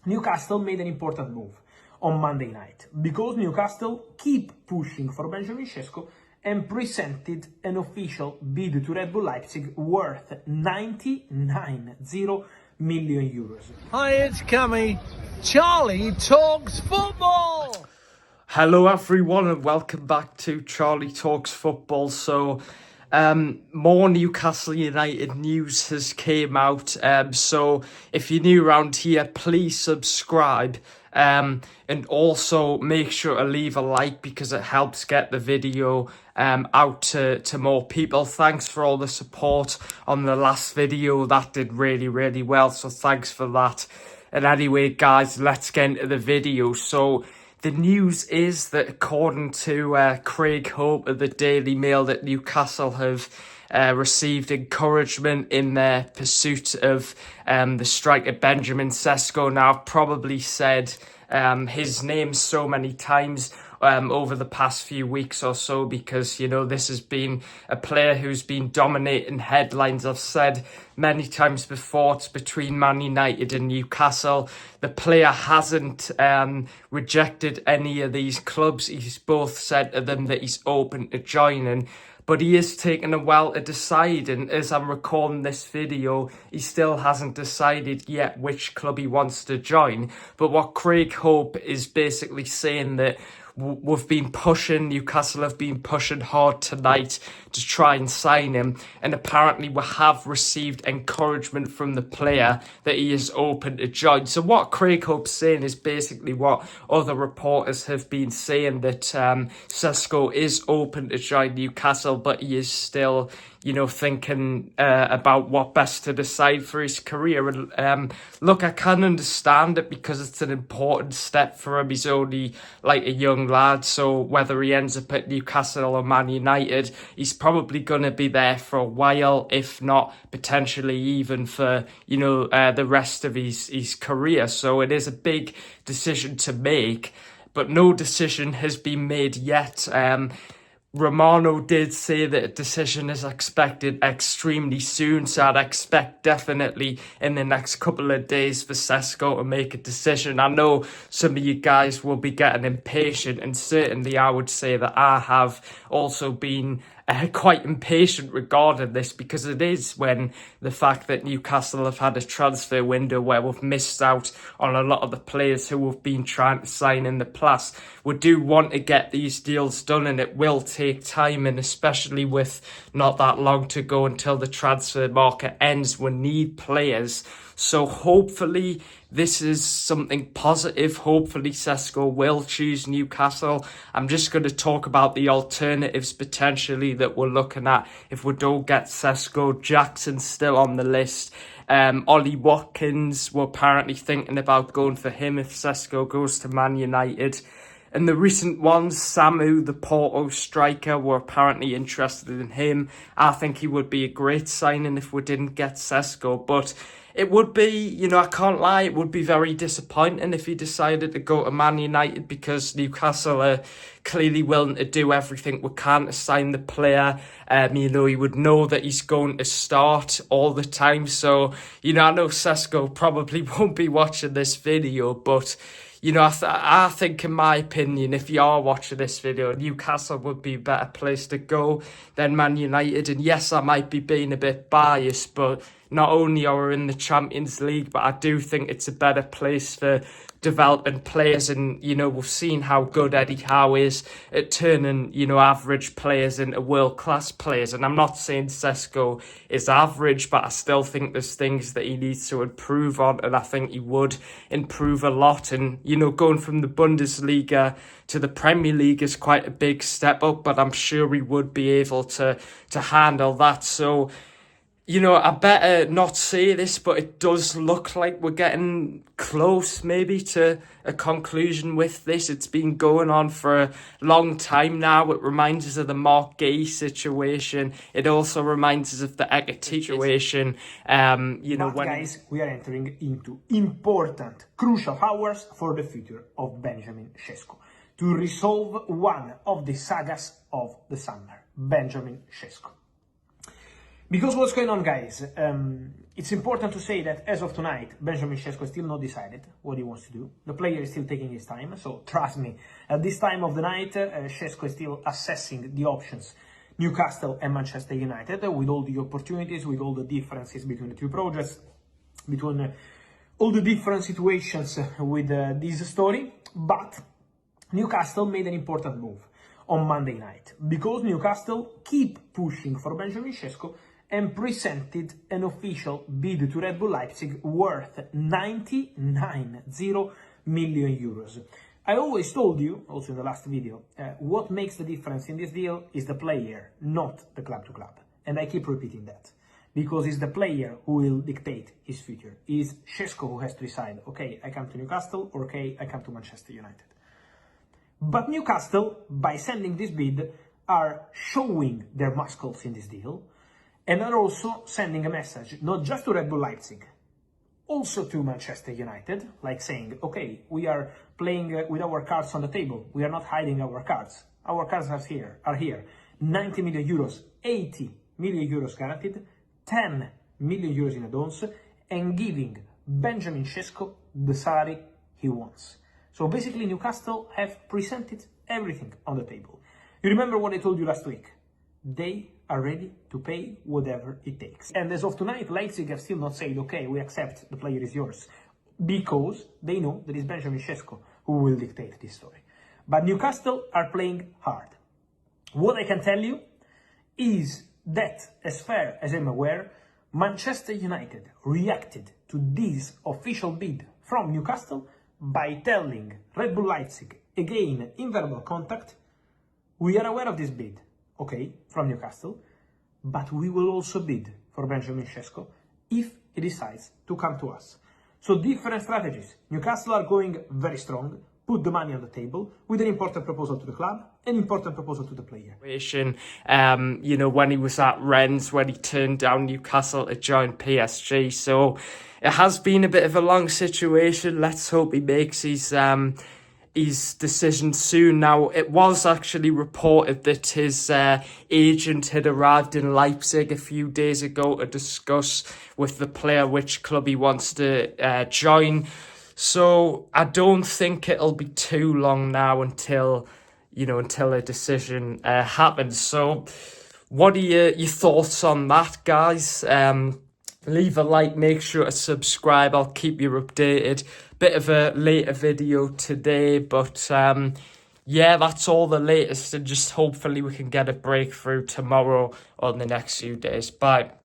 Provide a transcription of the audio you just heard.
Newcastle made an important move on Monday night because Newcastle keep pushing for Benjamin Sesko and presented an official bid to Red Bull Leipzig worth 99 million euros. Hi, it's Cammy. Charlie talks football. Hello everyone and welcome back to Charlie Talks Football. So more Newcastle United news has came out, so if you're new around here, please subscribe, and also make sure to leave a like because it helps get the video out to more people. Thanks for all the support on the last video. That did really well, so thanks for that. And anyway guys, let's get into the video. So the news is that according to Craig Hope of the Daily Mail, that Newcastle have received encouragement in their pursuit of the striker Benjamin Sesko. Now, I've probably said his name so many times over the past few weeks or so because, you know, this has been a player who's been dominating headlines. I've said many times before, it's between Man United and Newcastle. The player hasn't rejected any of these clubs. He's both said to them that he's open to joining, but he is taking a while to decide, and as I'm recording this video, he still hasn't decided yet which club he wants to join. But what Craig Hope is basically saying that we've been pushing, Newcastle have been pushing hard tonight to try and sign him, and apparently we have received encouragement from the player that he is open to join. So what Craig Hope's saying is basically what other reporters have been saying, that Sesko is open to join Newcastle, but he is still, you know, thinking about what best to decide for his career. And look, I can understand it because it's an important step for him. He's only like a young lad, so whether he ends up at Newcastle or Man United, he's probably going to be there for a while, if not potentially even for, you know, the rest of his career. So it is a big decision to make, but no decision has been made yet. Romano did say that a decision is expected extremely soon, so I'd expect definitely in the next couple of days for Sesko to make a decision. I know some of you guys will be getting impatient, and certainly I would say that I have also been quite impatient regarding this, because it is when the fact that Newcastle have had a transfer window where we've missed out on a lot of the players who have been trying to sign in the past. We do want to get these deals done, and it will take time, and especially with not that long to go until the transfer market ends, we need players. So hopefully this is something positive. Hopefully Sesko will choose Newcastle. I'm just going to talk about the alternatives potentially that we're looking at if we don't get Sesko. Jackson's still on the list. Ollie Watkins, we're apparently thinking about going for him if Sesko goes to Man United. And the recent ones, Samu, the Porto striker, were apparently interested in him. I think he would be a great signing if we didn't get Sesko, but it would be, you know, I can't lie, it would be very disappointing if he decided to go to Man United, because Newcastle are clearly willing to do everything we can to sign the player. You know, he would know that he's going to start all the time. So, you know, I know Sesko probably won't be watching this video, but you know, I think, in my opinion, if you are watching this video, Newcastle would be a better place to go than Man United. And yes, I might be being a bit biased, but not only are we in the Champions League, but I do think it's a better place for developing players. And, you know, we've seen how good Eddie Howe is at turning, you know, average players into world-class players. And I'm not saying Sesko is average, but I still think there's things that he needs to improve on, and I think he would improve a lot. And, you know, going from the Bundesliga to the Premier League is quite a big step up, but I'm sure he would be able to handle that. So, you know, I better not say this, but it does look like we're getting close maybe to a conclusion with this. It's been going on for a long time now. It reminds us of the Mark Gay situation. It also reminds us of the Ekati situation. You know, guys, we are entering into important, crucial hours for the future of Benjamin Sesko to resolve one of the sagas of the summer, Benjamin Sesko. Because what's going on, guys? It's important to say that as of tonight, Benjamin Sesko is still not decided what he wants to do. The player is still taking his time, so trust me, at this time of the night, Sesko is still assessing the options. Newcastle and Manchester United, with all the opportunities, with all the differences between the two projects, between all the different situations with this story. But Newcastle made an important move on Monday night, because Newcastle keep pushing for Benjamin Sesko and presented an official bid to Red Bull Leipzig worth 99 million euros. I always told you, also in the last video, what makes the difference in this deal is the player, not the club to club. And I keep repeating that, because it's the player who will dictate his future. It's Sesko who has to decide, okay, I come to Newcastle, or okay, I come to Manchester United. But Newcastle, by sending this bid, are showing their muscles in this deal, and are also sending a message, not just to Red Bull Leipzig, also to Manchester United, like saying, okay, we are playing with our cards on the table. We are not hiding our cards. Our cards are here. 90 million euros, 80 million euros guaranteed, 10 million euros in advance, and giving Benjamin Sesko the salary he wants. So basically, Newcastle have presented everything on the table. You remember what I told you last week? They are ready to pay whatever it takes. And as of tonight, Leipzig have still not said, okay, we accept, the player is yours, because they know that it's Benjamin Sesko who will dictate this story. But Newcastle are playing hard. What I can tell you is that, as far as I'm aware, Manchester United reacted to this official bid from Newcastle by telling Red Bull Leipzig, again in verbal contact, we are aware of this bid, okay, from Newcastle, but we will also bid for Benjamin Sesko if he decides to come to us. So different strategies. Newcastle are going very strong, put the money on the table with an important proposal to the club, an important proposal to the player. You know, when he was at Rennes, when he turned down Newcastle to join PSG. So it has been a bit of a long situation. Let's hope he makes his decision soon. Now, it was actually reported that his agent had arrived in Leipzig a few days ago to discuss with the player which club he wants to join. So I don't think it'll be too long now until a decision happens. So what are your thoughts on that, guys? Leave a like, make sure to subscribe. I'll keep you updated. Bit of a later video today, but yeah, that's all the latest, and just hopefully we can get a breakthrough tomorrow or in the next few days. Bye.